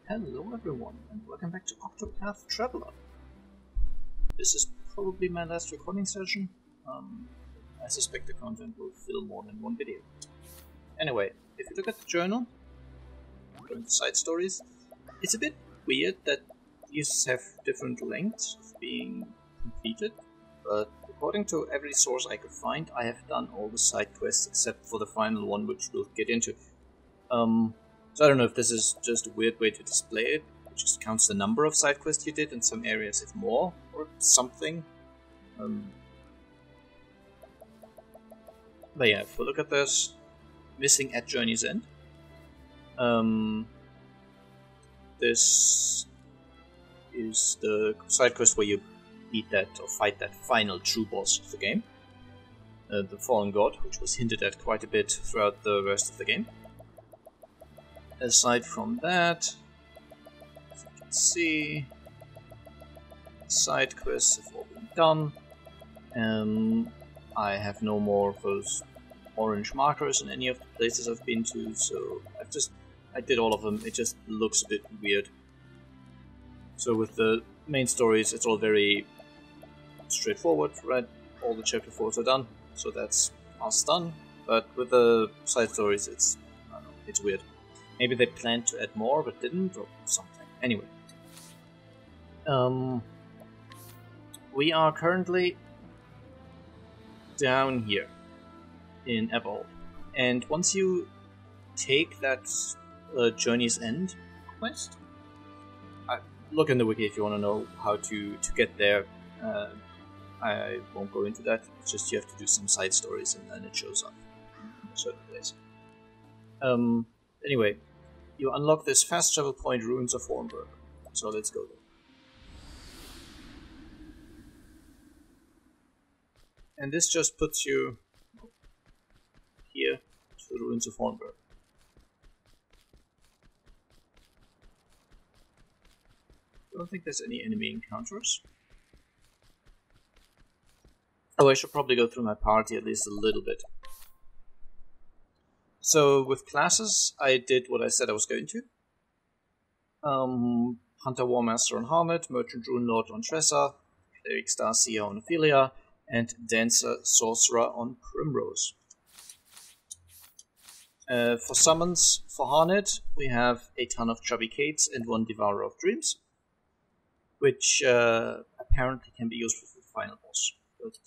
Hello everyone, and welcome back to Octopath Traveler. This is probably my last recording session. I suspect the content will fill more than one video. Anyway, if you look at the journal, going to side stories, it's a bit weird that these have different lengths of being completed, but according to every source I could find, I have done all the side quests except for the final one, which we'll get into. So I don't know if this is just a weird way to display it. It just counts the number of side quests you did, in some areas if more, or something. But yeah, if we look at this, missing at Journey's End. This is the side quest where you beat that, or fight that final true boss of the game. The Fallen God, which was hinted at quite a bit throughout the rest of the game. Aside from that, as you can see, side quests have all been done. I have no more of those orange markers in any of the places I've been to, so I did all of them. It just looks a bit weird. So with the main stories, it's all very straightforward, right? All the chapter 4s are done, so that's us done. But with the side stories, I don't know, it's weird. Maybe they planned to add more, but didn't, or something. Anyway. We are currently down here in Everhold. And once you take that Journey's End quest, look in the wiki if you want to know how to get there. I won't go into that, it's just you have to do some side stories and then it shows up in a certain place. Anyway, you unlock this fast travel point, Ruins of Hornburg. So let's go there. And this just puts you here to the Ruins of Hornburg. I don't think there's any enemy encounters. Oh, I should probably go through my party at least a little bit. So with classes, I did what I said I was going to. Hunter, Warmaster on Harmit, Merchant, Rune Lord on Tressa, Cleric, Starseer on Ophelia, and Dancer, Sorcerer on Primrose. For summons, for Harnet, we have a ton of Chubby Cates and one Devourer of Dreams, which apparently can be used for the final boss. But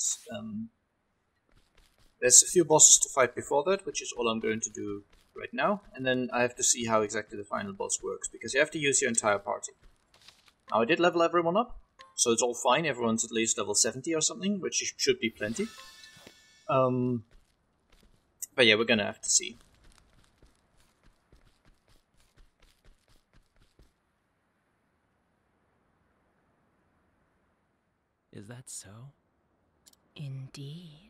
there's a few bosses to fight before that, which is all I'm going to do right now, and then I have to see how exactly the final boss works, because you have to use your entire party. Now I did level everyone up, so it's all fine, everyone's at least level 70 or something, which should be plenty. But yeah, we're gonna have to see. Is that so? Indeed.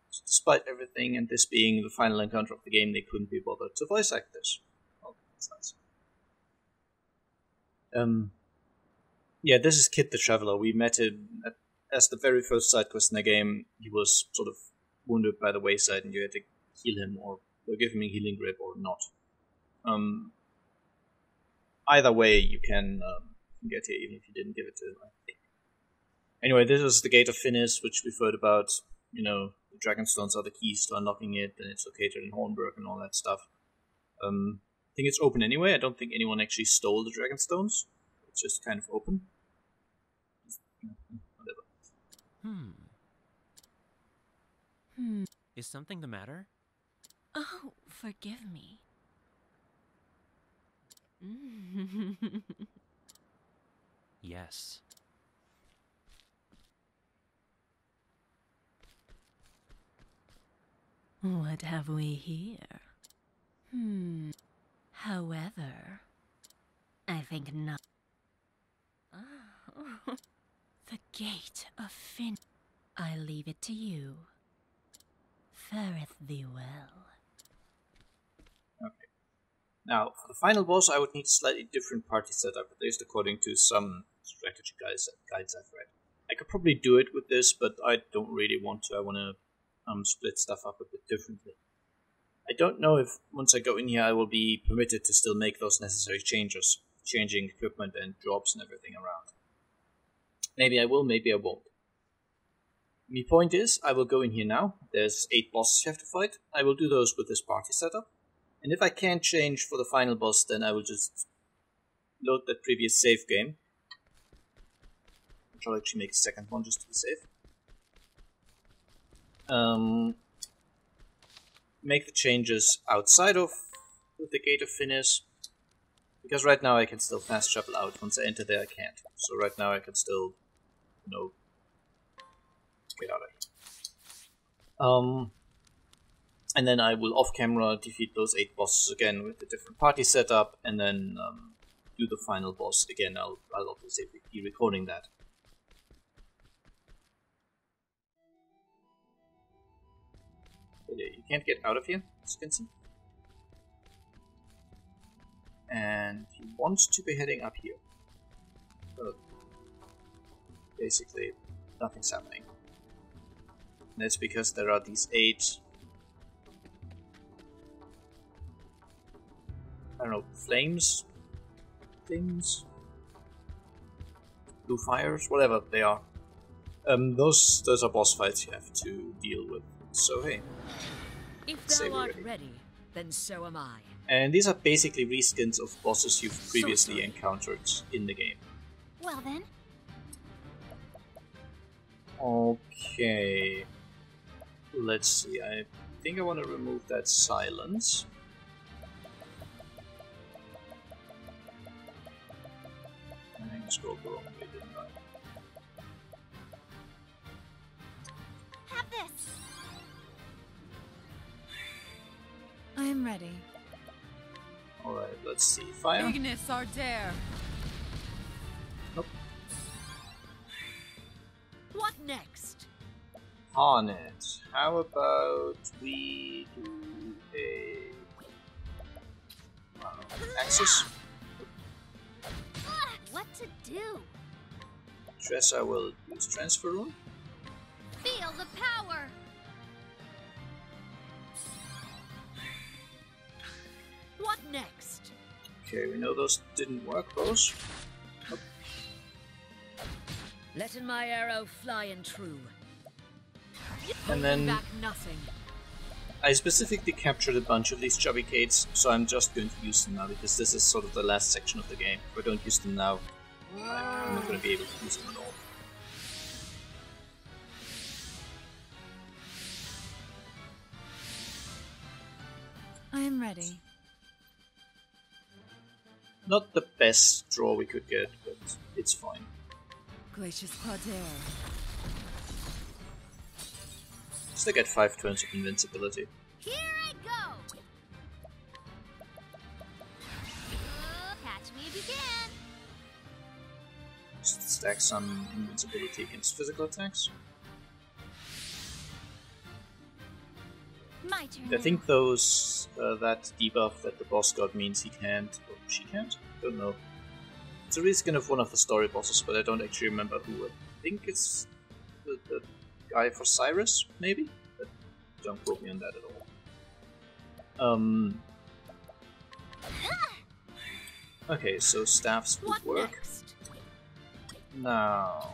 So despite everything, and this being the final encounter of the game, they couldn't be bothered to voice act this. Oh, that's nice. Yeah, this is Kit the Traveler. We met him as the very first side quest in the game. He was sort of wounded by the wayside, and you had to heal him or give him a healing grip or not. Either way, you can get here, even if you didn't give it to him, I think. Anyway, this is the Gate of Finis, which we've heard about. You know, the Dragonstones are the keys to unlocking it, and it's located in Hornburg and all that stuff. I think it's open anyway. I don't think anyone actually stole the Dragonstones. It's just kind of open. Whatever. Is something the matter? Oh, forgive me. Yes. What have we here? However, I think not. Oh. The Gate of Fin. I leave it to you. Fareth thee well. Okay. Now, for the final boss, I would need a slightly different party setup, at least according to some strategy guides I've read. I could probably do it with this, but I don't really want to. I want to split stuff up a bit differently. I don't know if once I go in here I will be permitted to still make those necessary changes, changing equipment and jobs and everything around. Maybe I will, maybe I won't. My point is, I will go in here now. There's 8 bosses you have to fight. I will do those with this party setup. And if I can't change for the final boss, then I will just load that previous save game. Which I'll actually make a second one just to be safe. Make the changes outside of the Gate of Finis. Because right now I can still fast travel out. Once I enter there I can't. So right now I can still, get out of here. And then I will off-camera defeat those 8 bosses again with a different party setup, and then do the final boss again. I'll obviously be recording that. But yeah, you can't get out of here, as you can see. And you want to be heading up here. But basically, nothing's happening. And that's because there are these 8... I don't know, flames? Things? Blue fires? Whatever they are. Those are boss fights you have to deal with. So hey. If thou art ready, then so am I. And these are basically reskins of bosses you've previously encountered in the game. Well then. Okay. Let's see, I think I want to remove that silence. I scrolled the wrong way, didn't I? Have this. I am ready. Alright, let's see. Fire? Ignis Ardere. Nope. What next? Harnett. How about we do a... Axis? What to do? Tressa will use Transfer Rune. Feel the power. What next? Okay, we know those didn't work, those. Nope. Letting my arrow fly and true. And then back nothing. I specifically captured a bunch of these chubby Cates, so I'm just going to use them now because this is sort of the last section of the game. If I don't use them now, I'm not going to be able to use them at all. I am ready. Not the best draw we could get, but it's fine. Glacius Ardere. Still get 5 turns of invincibility. Here I go. Catch me if you can. Just stack some invincibility against physical attacks. My turn. I think those that debuff that the boss got means he can't, or she can't? Don't know. It's a reskin of one of the story bosses, but I don't actually remember who. I think it's the guy for Cyrus, maybe? But don't quote me on that at all. Okay, so staffs would What work. next? Now...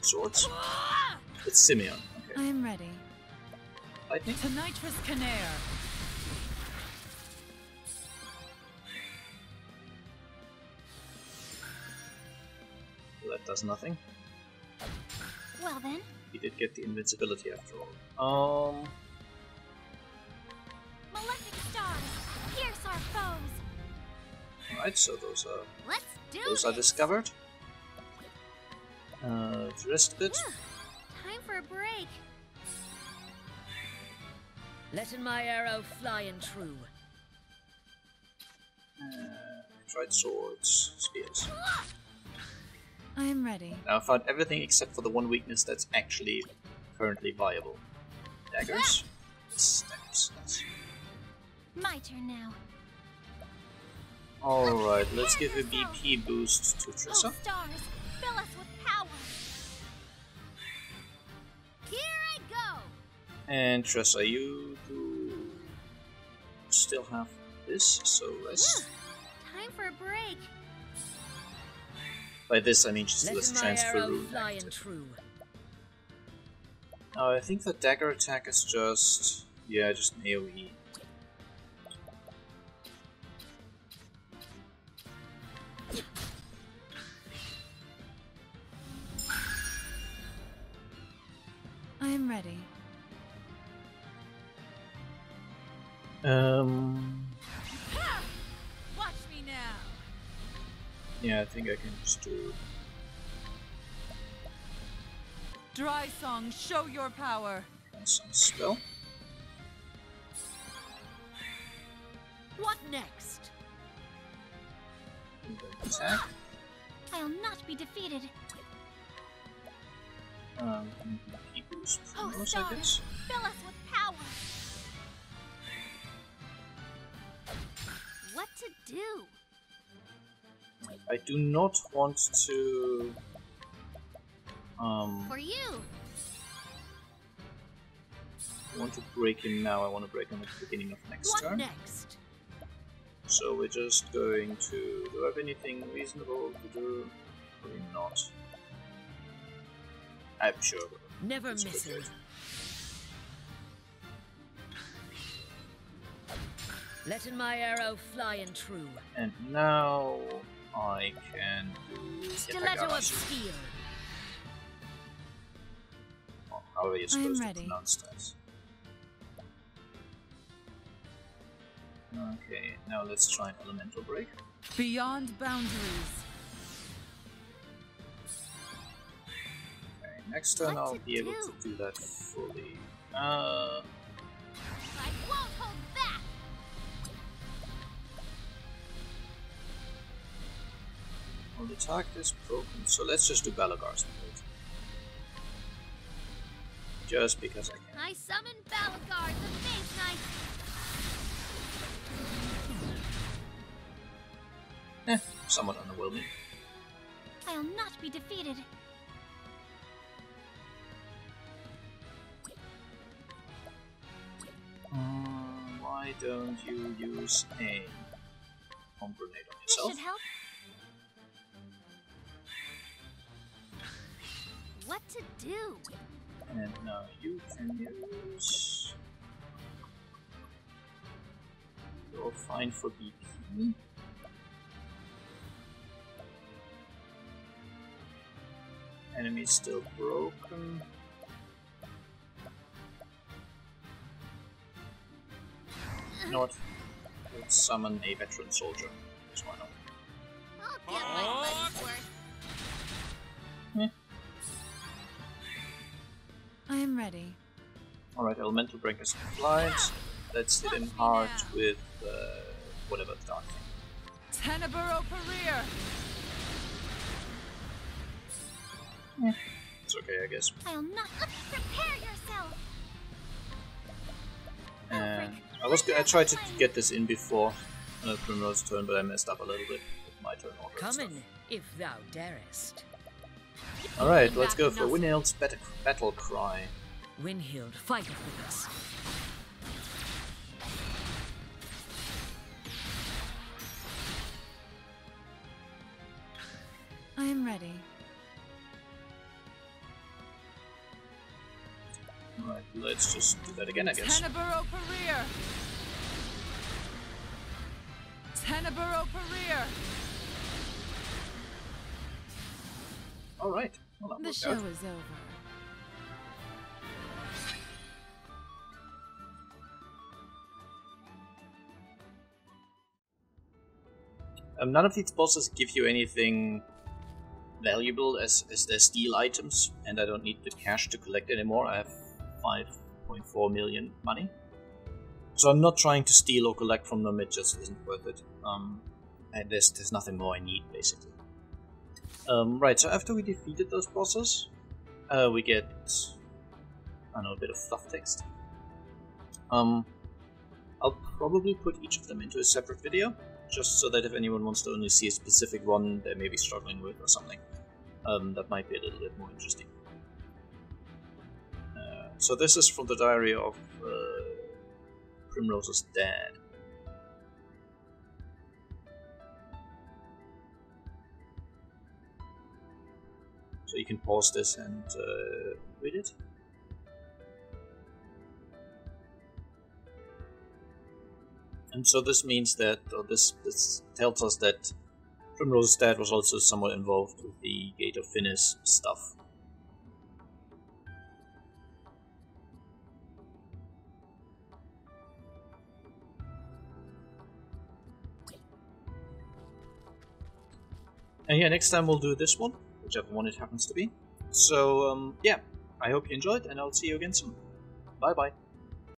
Swords? It's Simeon. I Okay. am ready. Lightning? To Nitrous Canaire. That does nothing. Well then. He did get the invincibility after all. Malefic stars, pierce our foes. Alright, so those Let's do are this. discovered. Rest a bit. Time for a break. Letting my arrow fly and true. Tried swords, spears. I am ready. Now I found everything except for the one weakness that's actually currently viable. Daggers? Daggers. Nice. My turn now. Alright, let's give a BP boost to Oh, Tressa. stars, fill us with power. Here I go. And Tressa, you do still have this, so rest. Time for a break. By this I mean just Let let's my transfer arrow rune fly and active. true. Now I think the dagger attack is just... yeah, just an AoE. I am ready. Watch me now. Yeah, I think I can just do... Dry Song, show your power. some spell. What next? And then attack. I'll not be defeated. Keep boost Oh, Primrose, I stars, guess. fill us with power. What to do? I do not want to... For you. I want to break him now, I want to break him at the beginning of next What turn. next? So we're just going to... do I have anything reasonable to do? Probably not. I'm sure. Never It's missing. good. Letting my arrow fly and true. And now I can do Stiletto of Yatagarasu. steel. Oh, how are you supposed to ready. pronounce that? Okay, now let's try an elemental break. Beyond boundaries. Okay, next turn What I'll to be able do? to do that fully. I won't hold back. Well, the target is broken, so let's just do Balagar's build. Just because I can. I summon Balagar, the Face Knight. Somewhat underwhelming. I'll not be defeated. Why don't you use a bomb grenade on This yourself? should help. What to do? And now you can use... You're fine for BP. Enemy still broken. You know what? Let's summon a veteran soldier. Just why not? I'll get my money's worth. I am ready. Alright, elemental break is applied. Let's hit him hard with whatever the dark thing. Teneburo career. It's okay, I guess. I'll not. Prepare yourself. And I tried to get this in before Primrose's turn, but I messed up a little bit with my turn order. and stuff. Coming, if thou darest. Alright, let's go for Winhild's battle cry. Winhild fighteth with us. I am ready. Alright, let's just do that again, I guess. Teneburo career. Teneburo career. Alright, well that The worked show out. is over. None of these bosses give you anything valuable as their steal items, and I don't need the cash to collect anymore. I have 5.4 million money. So I'm not trying to steal or collect from them, it just isn't worth it. And there's nothing more I need, basically. Right, so after we defeated those bosses, we get, I don't know, a bit of fluff text. I'll probably put each of them into a separate video, just so that if anyone wants to only see a specific one they may be struggling with or something, that might be a little bit more interesting. So this is from the diary of Primrose's dad. So you can pause this and read it. And so this means that, or this tells us that Primrose's dad was also somewhat involved with the Gate of Finis stuff. And yeah, next time we'll do this one, whichever one it happens to be. So, yeah, I hope you enjoyed, and I'll see you again soon. Bye bye.